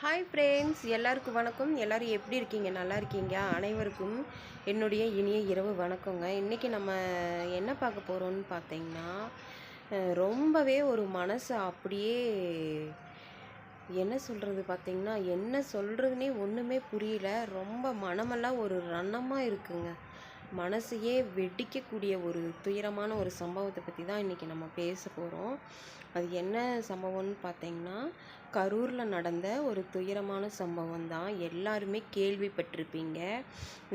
Hi friends, எல்லாருக்கும் வணக்கம். எல்லோரும் எப்படி இருக்கீங்க? நல்லா இருக்கீங்க? அனைவருக்கும் என்னுடைய இனிய இரவு வணக்கங்க. இன்றைக்கி நம்ம என்ன பார்க்க போகிறோம்னு பார்த்தீங்கன்னா, ரொம்பவே ஒரு மனசை அப்படியே என்ன சொல்கிறது பார்த்தீங்கன்னா, என்ன சொல்கிறதுனே ஒன்றுமே புரியல. ரொம்ப மனமெல்லாம் ஒரு ரணமாக இருக்குங்க. மனசையே வெடிக்கக்கூடிய ஒரு துயரமான ஒரு சம்பவத்தை பற்றி தான் இன்றைக்கி நம்ம பேச போகிறோம். அது என்ன சம்பவம்னு பார்த்தீங்கன்னா, கரூரில் நடந்த ஒரு துயரமான சம்பவம் தான். எல்லாருமே கேள்விப்பட்டிருப்பீங்க.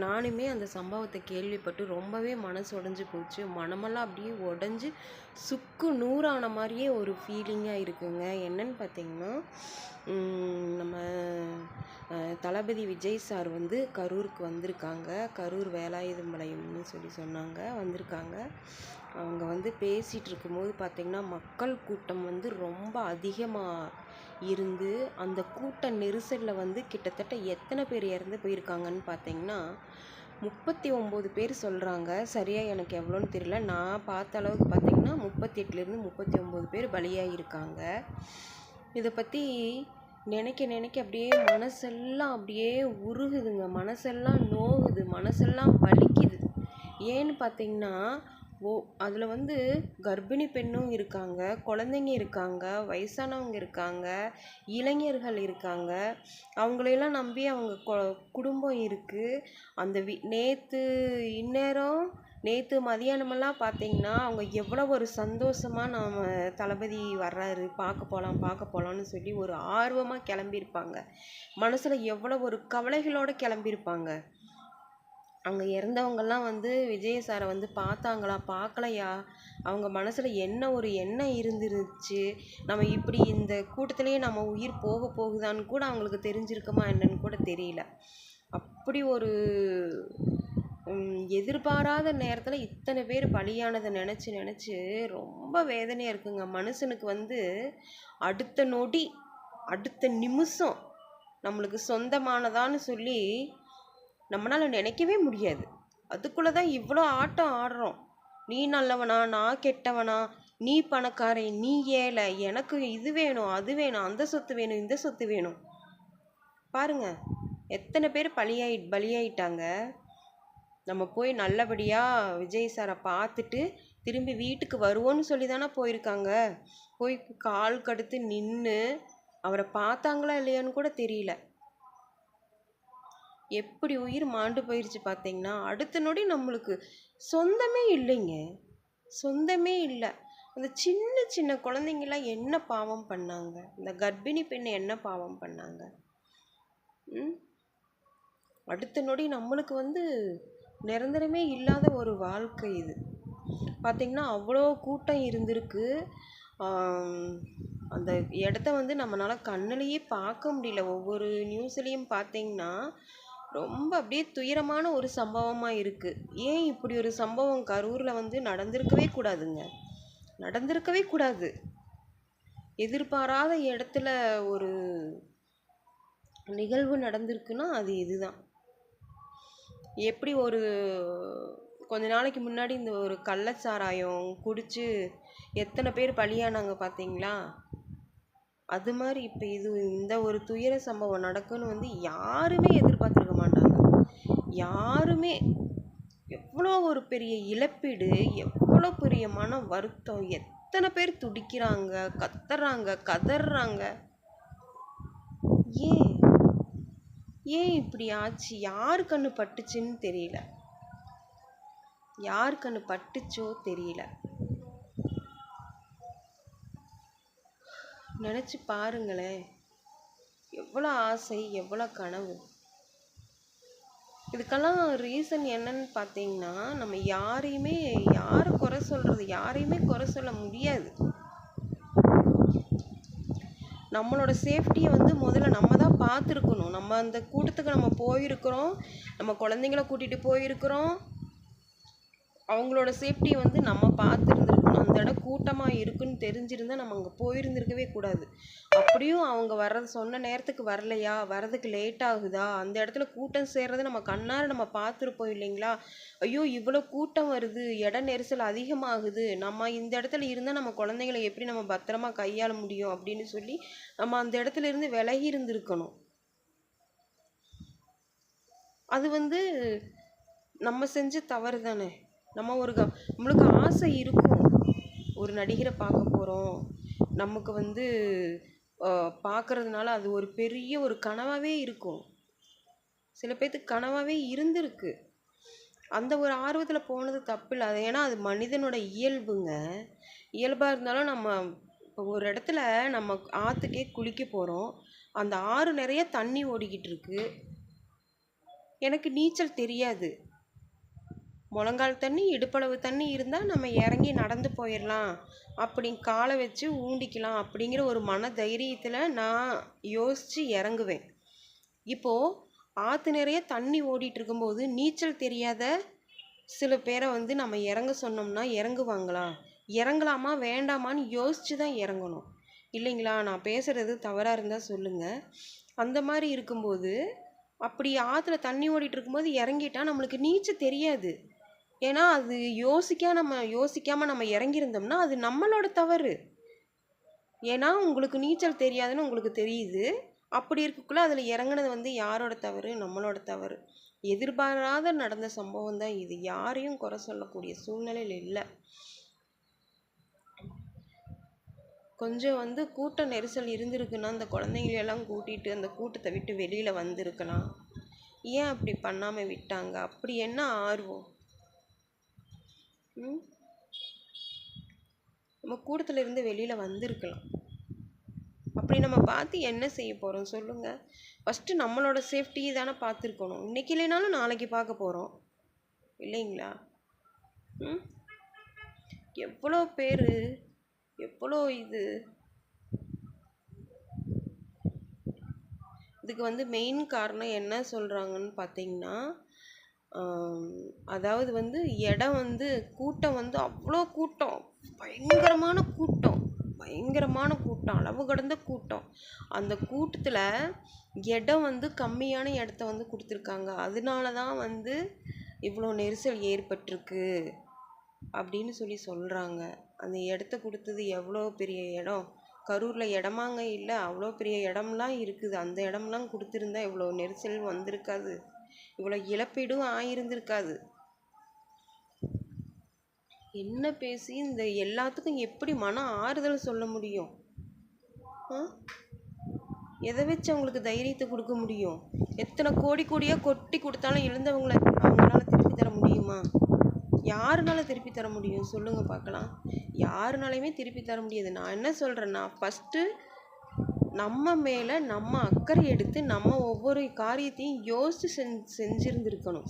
நானுமே அந்த சம்பவத்தை கேள்விப்பட்டு ரொம்பவே மனசு உடைஞ்சு போச்சு. மனமெல்லாம் அப்படியே உடஞ்சி சுக்கு நூறான மாதிரியே ஒரு ஃபீலிங்காக இருக்குங்க. என்னன்னு பார்த்தீங்கன்னா, நம்ம தளபதி விஜய் சார் வந்து கரூருக்கு வந்திருக்காங்க. கரூர் வேலாயுதம்பாளையம்னு சொன்னாங்க, வந்திருக்காங்க. அவங்க வந்து பேசிகிட்டு இருக்கும்போது பார்த்திங்கன்னா, மக்கள் கூட்டம் வந்து ரொம்ப அதிகமாக இருந்து அந்த கூட்ட நெரிசலில் வந்து கிட்டத்தட்ட எத்தனை பேர் இறந்து போயிருக்காங்கன்னு பார்த்தீங்கன்னா 39 பேர் சொல்கிறாங்க. சரியாக எனக்கு எவ்வளோன்னு தெரியல. நான் பார்த்த அளவுக்கு பார்த்திங்கன்னா 38லேருந்து 39 பேர் பலியாகியிருக்காங்க. இதை பற்றி நினைக்க அப்படியே மனசெல்லாம் அப்படியே உருகுதுங்க. மனசெல்லாம் நோகுது, மனசெல்லாம் வலிக்குது. ஏன்னு பார்த்தீங்கன்னா, அதில் வந்து கர்ப்பிணி பெண்ணும் இருக்காங்க, குழந்தைங்க இருக்காங்க, வயசானவங்க இருக்காங்க, இளைஞர்கள் இருக்காங்க. அவங்களையெல்லாம் நம்பி அவங்க குடும்பம் இருக்குது. அந்த நேற்று மதியானமெல்லாம் பார்த்தீங்கன்னா, அவங்க எவ்வளோ ஒரு சந்தோஷமாக நம்ம தளபதி வர்றாரு, பார்க்க போகலான்னு சொல்லி ஒரு ஆர்வமாக கிளம்பியிருப்பாங்க. மனசில் எவ்வளோ ஒரு கவலைகளோடு கிளம்பியிருப்பாங்க. அவங்க இறந்தவங்கெல்லாம் வந்து விஜய் சாரை வந்து பார்த்தாங்களா, பார்க்கலையா, அவங்க மனசில் என்ன ஒரு எண்ணம் இருந்துருச்சு, நம்ம இப்படி இந்த கூட்டத்திலேயே நம்ம உயிர் போகுதான்னு கூட அவங்களுக்கு தெரிஞ்சிருக்குமா என்னன்னு கூட தெரியல. அப்படி ஒரு எதிர்பாராத நேரத்தில் இத்தனை பேர் பலியானதை நினச்சி ரொம்ப வேதனையாக இருக்குங்க. மனுஷனுக்கு வந்து அடுத்த நொடி, அடுத்த நிமிஷம் நம்மளுக்கு சொந்தமானதான்னு சொல்லி நம்மளால் நினைக்கவே முடியாது. அதுக்குள்ளே தான் இவ்வளோ ஆட்டம் ஆடுறோம். நீ நல்லவனா, நான் கெட்டவனா, நீ பணக்காரன், நீ ஏழை, எனக்கு இது வேணும், அது வேணும், அந்த சொத்து வேணும், இந்த சொத்து வேணும். பாருங்க, எத்தனை பேர் பலியாயிட்டாங்க. நம்ம போய் நல்லபடியாக விஜய் சாரை பார்த்துட்டு திரும்பி வீட்டுக்கு வருவோன்னு சொல்லி தானே போயிருக்காங்க. போய் கால் கடுத்து நின்று அவரை பார்த்தாங்களா இல்லையான்னு கூட தெரியல. எப்படி உயிர் மாண்டு போயிடுச்சு பார்த்தீங்கன்னா, அடுத்த நொடி நம்மளுக்கு சொந்தமே இல்லைங்க. சொந்தமே இல்லை. அந்த சின்ன சின்ன குழந்தைங்களாம் என்ன பாவம் பண்ணாங்க? இந்த கர்ப்பிணி பெண் என்ன பாவம் பண்ணாங்க? அடுத்த நொடி நம்மளுக்கு வந்து நிரந்தரமே இல்லாத ஒரு வாழ்க்கை இது. பார்த்திங்கன்னா, அவ்வளோ கூட்டம் இருந்திருக்கு. அந்த இடத்த வந்து நம்மளால் கண்ணிலேயே பார்க்க முடியல. ஒவ்வொரு நியூஸ்லேயும் பார்த்திங்கன்னா ரொம்ப அப்படியே துயரமான ஒரு சம்பவமாக இருக்குது. ஏன் இப்படி ஒரு சம்பவம் கரூரில் வந்து நடந்திருக்கவே கூடாது. எதிர்பாராத இடத்துல ஒரு நிகழ்வு நடந்திருக்குன்னா அது இதுதான். எப்படி ஒரு கொஞ்ச நாளைக்கு முன்னாடி இந்த ஒரு கள்ளச்சாராயம் குடித்து எத்தனை பேர் பலியானாங்க பார்த்தீங்களா? அது மாதிரி இப்போ இந்த ஒரு துயர சம்பவம் நடக்குன்னு வந்து யாருமே எதிர்பார்த்துருக்க மாட்டாங்க. யாருமே. எவ்வளோ ஒரு பெரிய இழப்பீடு, எவ்வளோ பெரிய மன வருத்தம், எத்தனை பேர் துடிக்கிறாங்க, கதறாங்க. ஏன் இப்படி ஆச்சு? யார் கண்ணு பட்டுச்சுன்னு தெரியல. யார் கண்ணு பட்டுச்சோ தெரியல. நினச்சி பாருங்களேன். எவ்வளோ ஆசை, எவ்வளோ கனவு. இதுக்கெல்லாம் ரீசன் என்னன்னு பார்த்தீங்கன்னா, நம்ம யாரை குறை சொல்கிறது? யாரையுமே குறை சொல்ல முடியாது. நம்மளோட சேஃப்டியை வந்து முதல்ல நம்ம தான் பார்த்துருக்கணும். நம்ம அந்த கூட்டத்துக்கு நம்ம போயிருக்கிறோம், நம்ம குழந்தைங்கள கூட்டிகிட்டு போயிருக்கிறோம். அவங்களோட சேஃப்டியை வந்து நம்ம பார்த்துருந்துருக்கணும். அந்த அந்த இடம் கூட்டமாக இருக்குன்னு தெரிஞ்சிருந்தால் நம்ம அங்கே போயிருந்திருக்கவே கூடாது. அப்படியும் அவங்க வர்றது சொன்ன நேரத்துக்கு வரலையா, வர்றதுக்கு லேட் ஆகுதா, அந்த இடத்துல கூட்டம் சேர்றதை நம்ம கண்ணார நம்ம பார்த்துருப்போம் இல்லைங்களா? ஐயோ இவ்வளோ கூட்டம் வருது, இட நெரிசல் அதிகமாகுது, நம்ம இந்த இடத்துல இருந்தால் நம்ம குழந்தைங்களை எப்படி நம்ம பத்திரமா கையாள முடியும் அப்படின்னு சொல்லி நம்ம அந்த இடத்துல இருந்து விலகி இருந்திருக்கணும். அது நம்ம செஞ்ச தவறு தானே. நம்ம நம்மளுக்கு ஆசை இருக்கும், ஒரு நடிகரை பார்க்க போகிறோம், நமக்கு பார்க்கறதுனால அது ஒரு பெரிய ஒரு கனவாகவே இருக்கும். சில பேர்த்துக்கு கனவாகவே இருந்திருக்கு. அந்த ஒரு ஆர்வத்தில் போனது தப்பு இல்லை. அது ஏன்னா அது மனிதனோட இயல்புங்க. இயல்பாக இருந்தாலும் நம்ம இப்போ ஒரு இடத்துல நம்ம ஆற்றுக்கே குளிக்க போகிறோம், அந்த ஆறு நிறைய தண்ணி ஓடிக்கிட்டு இருக்கு, எனக்கு நீச்சல் தெரியாது, முழங்கால் தண்ணி இடுப்பளவு தண்ணி இருந்தால் நம்ம இறங்கி நடந்து போயிடலாம், அப்படி காலை வச்சு ஊண்டிக்கலாம் அப்படிங்கிற ஒரு மன தைரியத்தில் நான் யோசித்து இறங்குவேன். இப்போது ஆற்று நிறைய தண்ணி ஓடிட்டு இருக்கும்போது நீச்சல் தெரியாத சில பேரை நம்ம இறங்க சொன்னோம்னா இறங்குவாங்களா? இறங்கலாமா வேண்டாமான்னு யோசித்து தான் இறங்கணும் இல்லைங்களா? நான் பேசுகிறது தவறாக இருந்தால் சொல்லுங்கள். அந்த மாதிரி இருக்கும்போது அப்படி ஆற்றுல தண்ணி ஓடிட்டு இருக்கும்போது இறங்கிட்டா நம்மளுக்கு நீச்சல் தெரியாது. ஏன்னா அது யோசிக்காமல் நம்ம இறங்கியிருந்தோம்னா அது நம்மளோட தவறு. ஏன்னா உங்களுக்கு நீச்சல் தெரியாதுன்னு உங்களுக்கு தெரியுது, அப்படி இருக்கக்குள்ள அதில் இறங்குனது யாரோட தவறு? நம்மளோட தவறு. எதிர்பாராத நடந்த சம்பவம் தான் இது, யாரையும் குறை சொல்லக்கூடிய சூழ்நிலையில் இல்லை. கொஞ்சம் கூட்ட நெரிசல் இருந்திருக்குன்னா அந்த குழந்தைங்களெல்லாம் கூட்டிகிட்டு அந்த கூட்டத்தை விட்டு வெளியில் வந்திருக்கலாம். ஏன் அப்படி பண்ணாமல் விட்டாங்க? அப்படி என்ன ஆர்வம்? நம்ம கூட்டத்தில் இருந்து வெளியில் வந்திருக்கலாம். அப்படி நம்ம பார்த்து என்ன செய்ய போகிறோம் சொல்லுங்கள்? ஃபஸ்ட்டு நம்மளோட சேஃப்டியை தானே பார்த்துருக்கணும். இன்றைக்கி இல்லைனாலும் நாளைக்கு பார்க்க போகிறோம் இல்லைங்களா? எவ்வளோ பேர், எவ்வளோ இதுக்கு மெயின் காரணம் என்ன சொல்கிறாங்கன்னு பார்த்தீங்கன்னா, அதாவது இடம் கூட்டம் அவ்வளோ கூட்டம், பயங்கரமான கூட்டம், அளவு கடந்த கூட்டம். அந்த கூட்டத்தில் இடம் கம்மியான இடத்த கொடுத்துருக்காங்க, அதனால தான் இவ்வளோ நெரிசல் ஏற்பட்டிருக்கு அப்படின்னு சொல்லி சொல்கிறாங்க. அந்த இடத்த கொடுத்தது எவ்வளோ பெரிய இடம், கரூரில் இடமாங்க இல்லை, அவ்வளோ பெரிய இடம்லாம் இருக்குது. அந்த இடம்லாம் கொடுத்துருந்தா இவ்வளோ நெரிசல் வந்திருக்காது, இவ்வளோ இழப்பீடும் ஆயிருந்திருக்காது. என்ன பேசி இந்த எல்லாத்துக்கும் எப்படி மன ஆறுதல் சொல்ல முடியும்? எதை வச்சு அவங்களுக்கு தைரியத்தை கொடுக்க முடியும்? எத்தனை கோடியாக கொட்டி கொடுத்தாலும் அவங்களால திருப்பி தர முடியுமா? யாருனால திருப்பி தர முடியும் சொல்லுங்கள் பார்க்கலாம்? யாருனாலையுமே திருப்பி தர முடியாது. நான் என்ன சொல்கிறேன்னா, ஃபஸ்ட்டு நம்ம மேலே நம்ம அக்கறை எடுத்து நம்ம ஒவ்வொரு காரியத்தையும் யோசித்து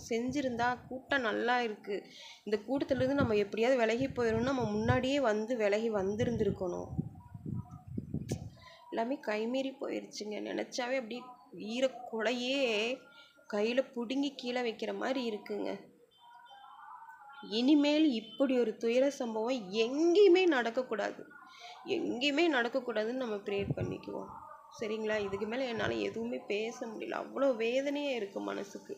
செஞ்சுருந்தா கூட்டம் நல்லா இருக்குது, இந்த கூட்டத்துலேருந்து நம்ம எப்படியாவது விலகி போயிடணும்னு நம்ம முன்னாடியே விலகி வந்திருந்துருக்கணும். எல்லாமே கைமீறி போயிடுச்சுங்க. நினச்சாவே அப்படி ஈரக்குலையே கையில் பிடுங்கி கீழே வைக்கிற மாதிரி இருக்குங்க. இனிமேல் இப்படி ஒரு துயர சம்பவம் எங்கேயுமே நடக்கக்கூடாதுன்னு நம்ம ப்ரேயர் பண்ணிக்குவோம் சரிங்களா? இதுக்கு மேலே என்னால் எதுவுமே பேச முடியல, அவ்வளோ வேதனையாக இருக்குது மனசுக்கு.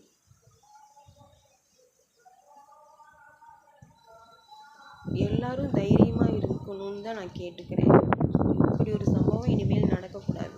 எல்லாரும் தைரியமாக இருக்கணும்னு தான் நான் கேட்டுக்கிறேன். இப்படி ஒரு சம்பவம் இனிமேல் நடக்கக்கூடாது.